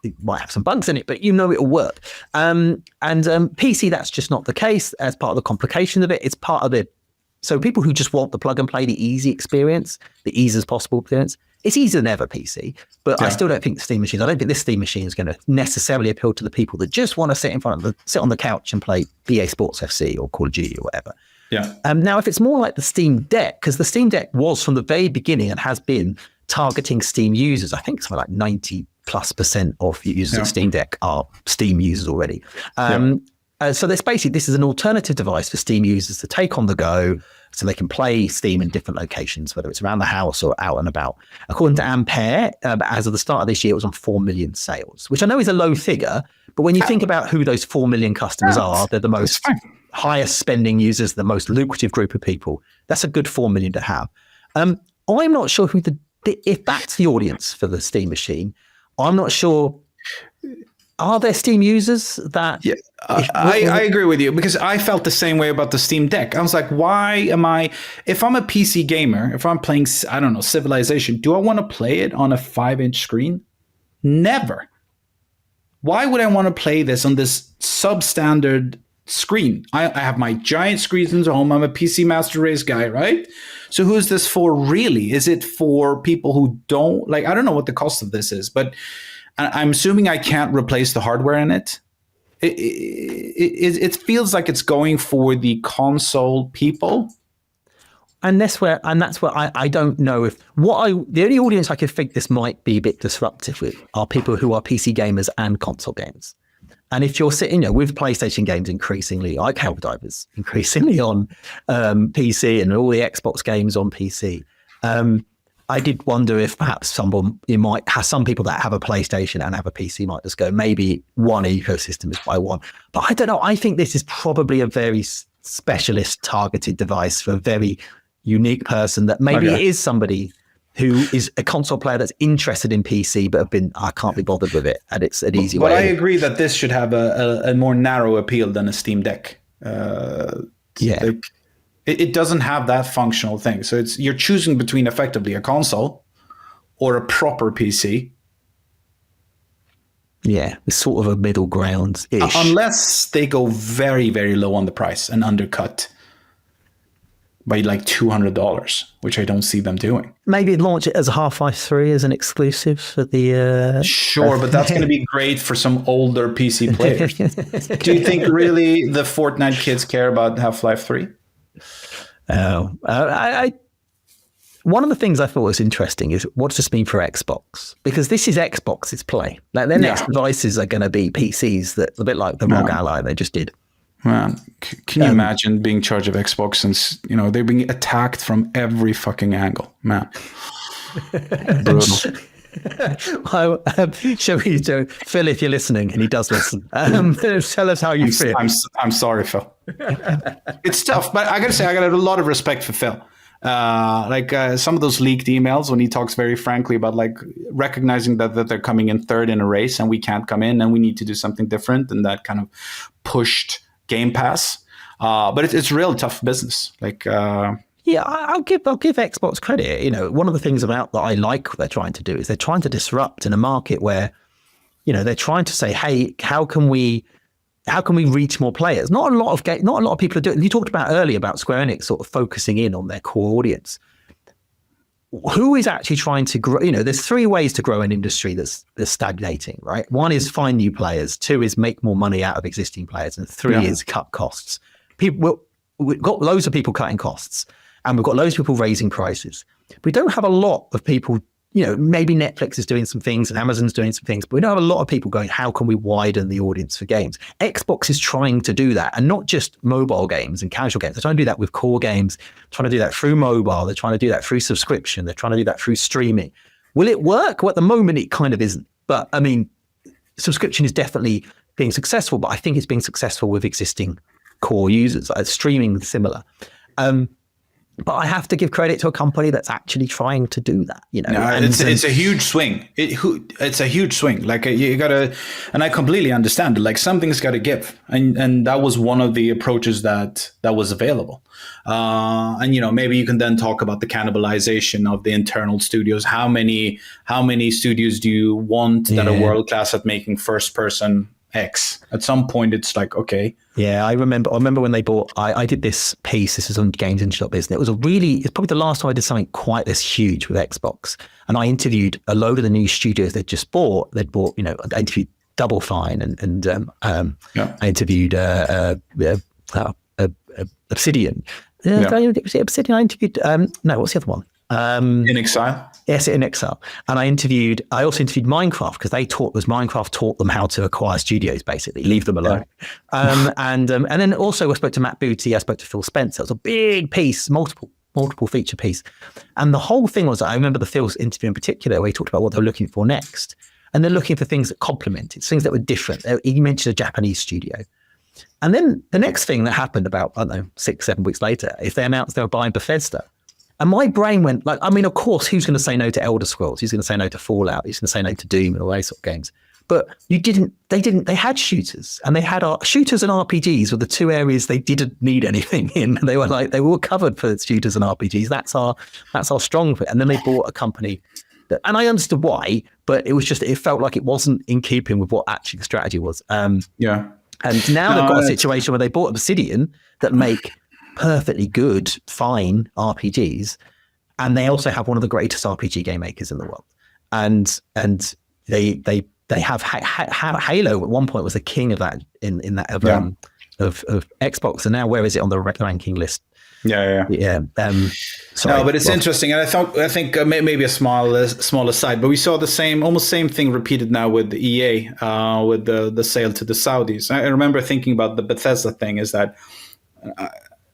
It might have some bugs in it, but you know it'll work. And PC, that's just not the case. As part of the complication of it, it's part of it. So people who just want the plug and play, the easy experience, the easiest possible experience, it's easier than ever PC. But I still don't think I don't think this Steam machine is going to necessarily appeal to the people that just want to sit on the couch and play EA Sports FC or Call of Duty or whatever. Yeah. Now, if it's more like the Steam Deck, because the Steam Deck was from the very beginning and has been targeting Steam users, I think something like 90+% of users of Steam Deck are Steam users already. So this is an alternative device for Steam users to take on the go so they can play Steam in different locations, whether it's around the house or out and about. According to Ampere, as of the start of this year, it was on 4 million sales, which I know is a low figure, but when you think about who those 4 million customers are, they're the most highest spending users, the most lucrative group of people. That's a good 4 million to have. I'm not sure if that's the audience for the Steam machine. I'm not sure. Are there Steam users that? Yeah, I agree with you because I felt the same way about the Steam Deck. I was like, if I'm a PC gamer, if I'm playing, I don't know, Civilization, do I want to play it on a 5-inch screen? Never. Why would I want to play this on this substandard screen? I have my giant screens at home. I'm a PC Master Race guy, right? So who is this for really? Is it for people who don't, like, I don't know what the cost of this is, but I'm assuming I can't replace the hardware in it. It feels like it's going for the console people. And that's where I don't know if the only audience I could think this might be a bit disruptive with are people who are PC gamers and console gamers. And if you're sitting, with PlayStation games increasingly, like Helldivers, increasingly on PC and all the Xbox games on PC, I did wonder if perhaps you might have some people that have a PlayStation and have a PC might just go, maybe one ecosystem is by one. But I don't know. I think this is probably a very specialist targeted device for a very unique person that maybe is somebody who is a console player that's interested in PC, but I can't be bothered with it. And it's an easy way. But I agree that this should have a more narrow appeal than a Steam Deck. It doesn't have that functional thing. So you're choosing between effectively a console or a proper PC. Yeah, it's sort of a middle ground-ish. Unless they go very, very low on the price and undercut by like $200, which I don't see them doing. Maybe launch it as a Half-Life 3 as an exclusive for the... Sure, but that's going to be great for some older PC players. Do you think really the Fortnite kids care about Half-Life 3? One of the things I thought was interesting is what does this mean for Xbox? Because this is Xbox's play. Like their next devices are going to be PCs that a bit like the ROG Ally they just did. Man, can you imagine being in charge of Xbox and they're being attacked from every fucking angle? Man, brutal. Shall we do Phil, if you're listening, and he does listen, tell us how you feel. I'm sorry, Phil. It's tough, but I gotta say I got a lot of respect for Phil. Some of those leaked emails when he talks very frankly about like recognizing that they're coming in third in a race and we can't come in and we need to do something different, and that kind of pushed Game Pass. But it's real tough business. I'll give Xbox credit. One of the things about that I like what they're trying to do is they're trying to disrupt in a market where, they're trying to say, hey, how can we reach more players? Not a lot of people are doing. You talked about earlier about Square Enix sort of focusing in on their core audience. Who is actually trying to grow? There's three ways to grow an industry that's stagnating, right? One is find new players. Two is make more money out of existing players, and three is cut costs. We've got loads of people cutting costs, and we've got loads of people raising prices. We don't have a lot of people. Maybe Netflix is doing some things and Amazon's doing some things, but we don't have a lot of people going, how can we widen the audience for games? Xbox is trying to do that, and not just mobile games and casual games. They're trying to do that with core games, trying to do that through mobile. They're trying to do that through subscription. They're trying to do that through streaming. Will it work? Well, at the moment, it kind of isn't. But I mean, subscription is definitely being successful, but I think it's being successful with existing core users. Streaming similar. But I have to give credit to a company that's actually trying to do that. It's a huge swing. It's a huge swing. Like you gotta, and I completely understand it. Like something's got to give, and that was one of the approaches that was available. And maybe you can then talk about the cannibalization of the internal studios. How many studios do you want that are world class at making first person X? At some point, it's like, okay. Yeah, I remember when they bought. I did this piece. This is on Games Industry Business. It's probably the last time I did something quite this huge with Xbox. And I interviewed a load of the new studios they'd just bought. I interviewed Double Fine and I interviewed Obsidian. Was it Obsidian? I interviewed. No, what's the other one? In Exile. Yes, in Exile. And I also interviewed Minecraft, because Minecraft taught them how to acquire studios, basically, leave them alone. Yeah. And then also I spoke to Matt Booty, I spoke to Phil Spencer. It was a big piece, multiple feature piece. And the whole thing was, I remember the Phil's interview in particular, where he talked about what they were looking for next. And they're looking for things that complemented, things that were different. He mentioned a Japanese studio. And then the next thing that happened about, 6-7 weeks later, is they announced they were buying Bethesda. And my brain went of course, who's going to say no to Elder Scrolls? Who's going to say no to Fallout? Who's going to say no to Doom and all those sort of games? But they had shooters, and they had shooters and RPGs were the two areas they didn't need anything in. They were covered for shooters and RPGs. That's our strong fit. And then they bought a company and I understood why, but it was just, it felt like it wasn't in keeping with what actually the strategy was. And now they've got a situation where they bought Obsidian that make perfectly good, fine RPGs, and they also have one of the greatest RPG game makers in the world. And they have Halo at one point was the king of that of Xbox, and now where is it on the ranking list? Sorry, but it's interesting, and I think maybe a small aside, but we saw the almost same thing repeated now with the EA with the sale to the Saudis. I remember thinking about the Bethesda thing. Is that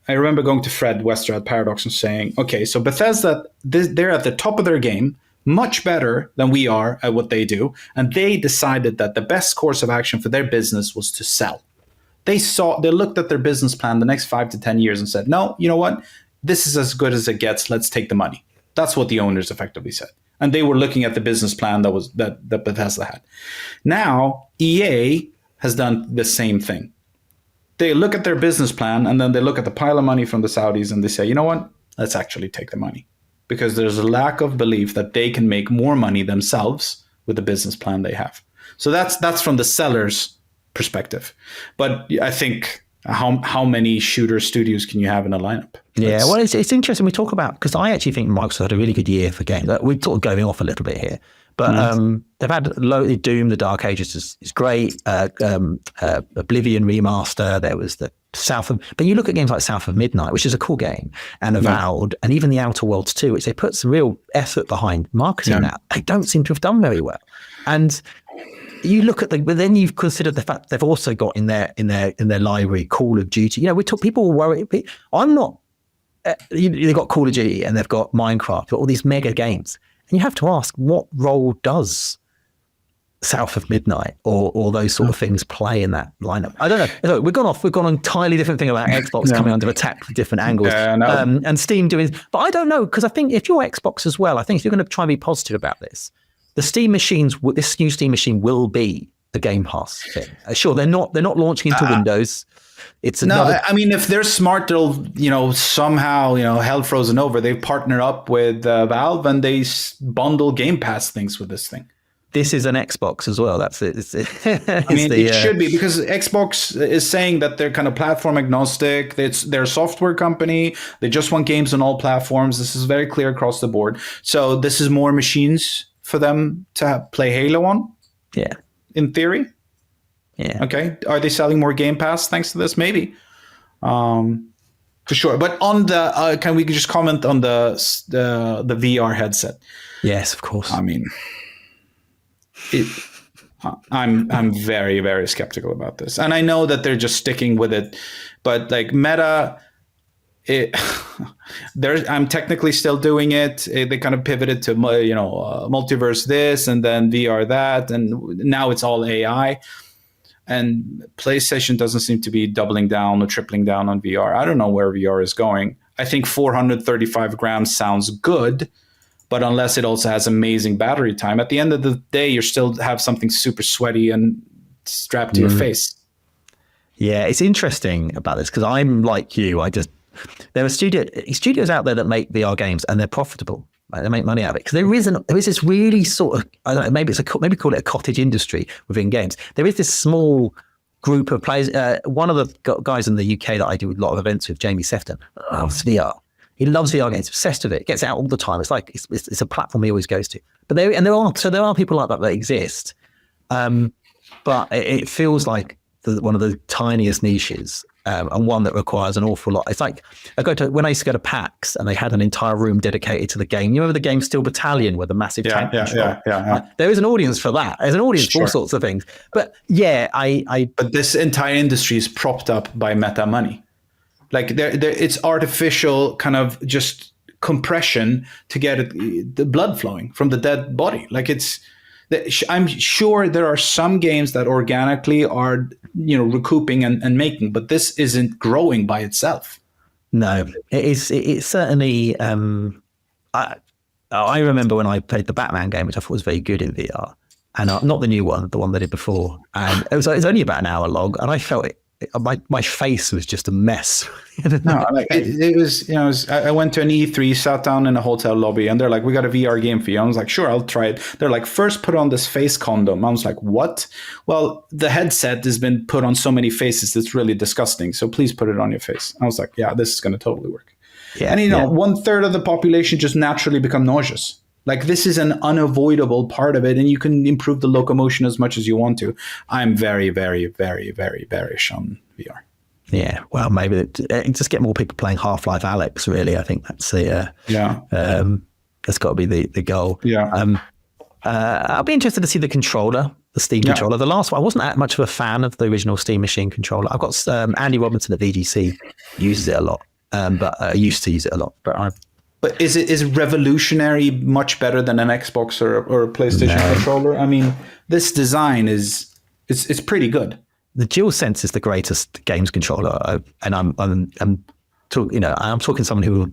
I remember going to Fred Wester at Paradox and saying, okay, so Bethesda, they're at the top of their game, much better than we are at what they do. And they decided that the best course of action for their business was to sell. They looked at their business plan the next 5 to 10 years and said, no, you know what? This is as good as it gets. Let's take the money. That's what the owners effectively said. And they were looking at the business plan that Bethesda had. Now, EA has done the same thing. They look at their business plan, and then they look at the pile of money from the Saudis, and they say, you know what? Let's actually take the money. Because there's a lack of belief that they can make more money themselves with the business plan they have. So that's from the seller's perspective. But I think how many shooter studios can you have in a lineup? It's interesting we talk about, because I actually think Microsoft had a really good year for games. We're sort of going off a little bit here. But they've had Doom, The Dark Ages is great. Oblivion remaster. There was the but you look at games like South of Midnight, which is a cool game, and Avowed, and even the Outer Worlds 2, which they put some real effort behind marketing that. They don't seem to have done very well. And you look at but then you've considered the fact they've also got in their library Call of Duty. People were worried. I'm not. They've got Call of Duty and they've got Minecraft, all these mega games. And you have to ask, what role does South of Midnight or those sort of things play in that lineup. I don't know. Look, we've gone an entirely different thing about Xbox coming under attack from different angles, and Steam doing. But I don't know, because I think if you're Xbox as well, I think if you're going to try and be positive about this, the Steam machines, this new Steam machine will be a Game Pass thing. Sure, they're not launching into Windows. It's another. I mean, if they're smart, they'll somehow hell frozen over. They partner up with Valve and they bundle Game Pass things with this thing. This is an Xbox as well. That's it. It should be, because Xbox is saying that they're kind of platform agnostic. They're a software company. They just want games on all platforms. This is very clear across the board. So this is more machines for them to play Halo on. Yeah. In theory. Yeah. Okay. Are they selling more Game Pass thanks to this? Maybe. For sure. But on the, can we just comment on the VR headset? Yes, of course. I mean, I'm very, very skeptical about this, and I know that they're just sticking with it, but like Meta, I'm technically still doing it. They kind of pivoted to multiverse this and then VR that, and now it's all AI. And PlayStation doesn't seem to be doubling down or tripling down on VR. I don't know where VR is going. I think 435 grams sounds good, but unless it also has amazing battery time, at the end of the day, you still have something super sweaty and strapped to your face. Yeah, it's interesting about this, because I'm like you. There are studios out there that make VR games and they're profitable. Like, they make money out of it, because there is this really sort of, I don't know, maybe call it a cottage industry within games. There is this small group of players. One of the guys in the UK that I do a lot of events with, Jamie Sefton, loves VR. He loves VR games, obsessed with it. Gets out all the time. It's like it's a platform he always goes to. But there are people like that exist. But it feels like one of the tiniest niches, and one that requires an awful lot. It's like when I used to go to PAX and they had an entire room dedicated to the game. You remember the game Steel Battalion, with the massive tank control? Yeah. There is an audience for that. There's an audience for all sorts of things. But yeah, But this entire industry is propped up by Meta money. Like it's artificial kind of just compression to get the blood flowing from the dead body. Like I'm sure there are some games that organically are, recouping and making, but this isn't growing by itself. No, it's certainly. I remember when I played the Batman game, which I thought was very good in VR, and not the new one, the one they did before, and it was only about an hour long, and I felt it. My face was just a mess. No, like it was. I went to an E3, sat down in a hotel lobby, and they're like, "We got a VR game for you." I was like, "Sure, I'll try it." They're like, "First, put on this face condom." I was like, "What?" Well, the headset has been put on so many faces that's really disgusting. So please put it on your face. I was like, "Yeah, this is going to totally work." Yeah, and 1/3 of the population just naturally become nauseous. Like, this is an unavoidable part of it, and you can improve the locomotion as much as you want to. I'm very, very, very, very bearish on VR. Yeah, well, maybe just get more people playing Half-Life Alyx, really. I think that's that's got to be the goal. Yeah. I'll be interested to see the controller, the Steam controller. The last one, I wasn't that much of a fan of the original Steam Machine controller. I've got Andy Robinson at VGC uses it a lot, but I used to use it a lot. But is revolutionary much better than an Xbox or a PlayStation controller? I mean, this design it's pretty good. The DualSense is the greatest games controller, and I'm talking to someone who will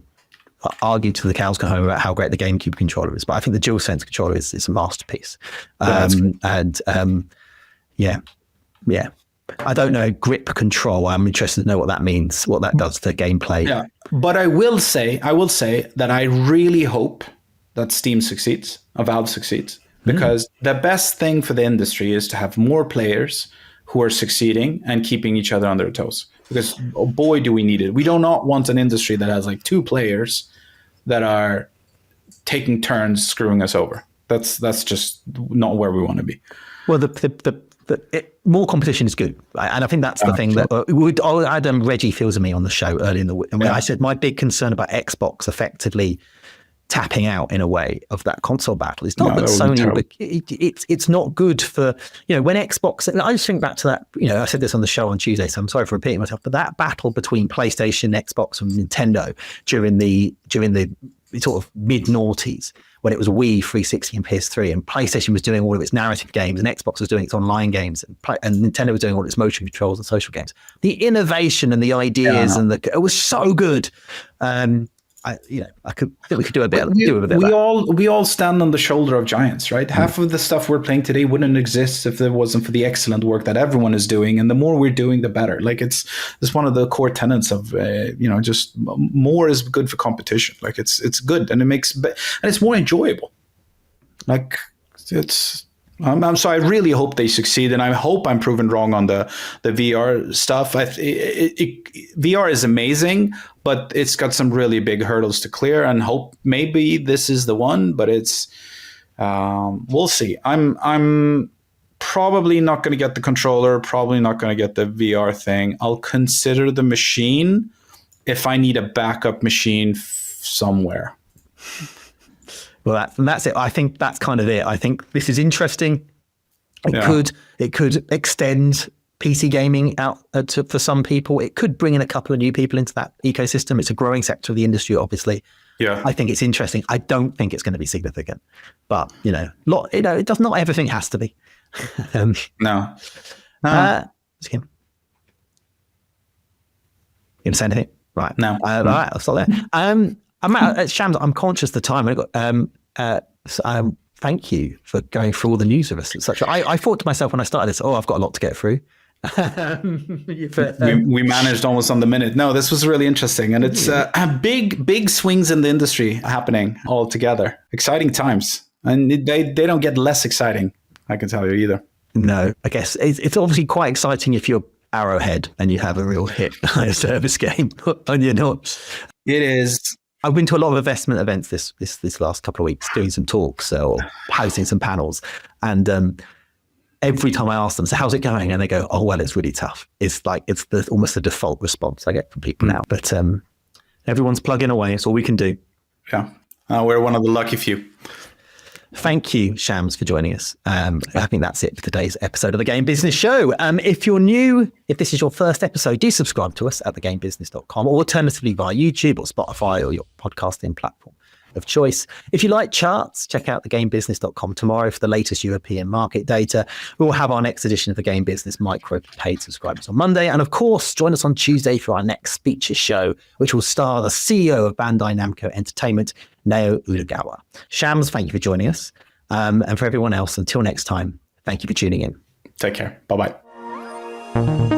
argue till the cows come home about how great the GameCube controller is, but I think the DualSense controller is a masterpiece. Yeah. I don't know grip control. I'm interested to know what that means, what that does to gameplay. Yeah, but I will say that I really hope that Steam succeeds, or Valve succeeds, because the best thing for the industry is to have more players who are succeeding and keeping each other on their toes. Because boy, do we need it. We do not want an industry that has like two players that are taking turns screwing us over. That's just not where we want to be. Well, more competition is good, and I think that's the thing that I had Reggie Fils-Aimé on the show early in the week, and when I said my big concern about Xbox effectively tapping out in a way of that console battle. It's not that Sony, but it's not good for, when Xbox, I just think back to that, I said this on the show on Tuesday, so I'm sorry for repeating myself, but that battle between PlayStation, Xbox and Nintendo during the sort of mid-noughties, when it was Wii, 360 and PS3, and PlayStation was doing all of its narrative games, and Xbox was doing its online games, and Nintendo was doing all its motion controls and social games. The innovation and the ideas it was so good. I think we could do a bit. We all stand on the shoulder of giants, right? Half of the stuff we're playing today wouldn't exist if it wasn't for the excellent work that everyone is doing, and the more we're doing, the better. Like it's one of the core tenets of just more is good for competition. Like it's good, and and it's more enjoyable. Like it's. So I really hope they succeed, and I hope I'm proven wrong on the VR stuff. VR is amazing, but it's got some really big hurdles to clear, and hope maybe this is the one. But it's we'll see. I'm probably not going to get the controller. Probably not going to get the VR thing. I'll consider the machine if I need a backup machine somewhere. Well, that's it. I think that's kind of it. I think this is interesting. It could extend PC gaming out for some people. It could bring in a couple of new people into that ecosystem. It's a growing sector of the industry, obviously. Yeah, I think it's interesting. I don't think it's going to be significant, but it does not. Everything has to be. No. You gonna say anything? Right. No. All right. I'll stop there. Shams, I'm conscious of the time. Thank you for going through all the news with us. I thought to myself when I started this, I've got a lot to get through. We managed almost on the minute. No, this was really interesting. And it's big swings in the industry happening all together. Exciting times. And they don't get less exciting, I can tell you either. No, I guess it's obviously quite exciting if you're Arrowhead and you have a real hit service game on your notes. It is. I've been to a lot of investment events this last couple of weeks, doing some talks or hosting some panels, and every time I ask them, "So how's it going?" and they go, "Oh well, it's really tough." It's like almost the default response I get from people now. But everyone's plugging away. It's all we can do. Yeah, we're one of the lucky few. Thank you, Shams, for joining us. I think that's it for today's episode of The Game Business Show. If you're new, if this is your first episode, do subscribe to us at thegamebusiness.com, or alternatively via YouTube or Spotify or your podcasting platform of choice. If you like charts, check out thegamebusiness.com tomorrow for the latest European market data. We'll have our next edition of The Game Business Micro for paid subscribers on Monday. And of course, join us on Tuesday for our next feature show, which will star the CEO of Bandai Namco Entertainment, Naoya Uragawa. Shams, thank you for joining us. And for everyone else, until next time, thank you for tuning in. Take care. Bye-bye.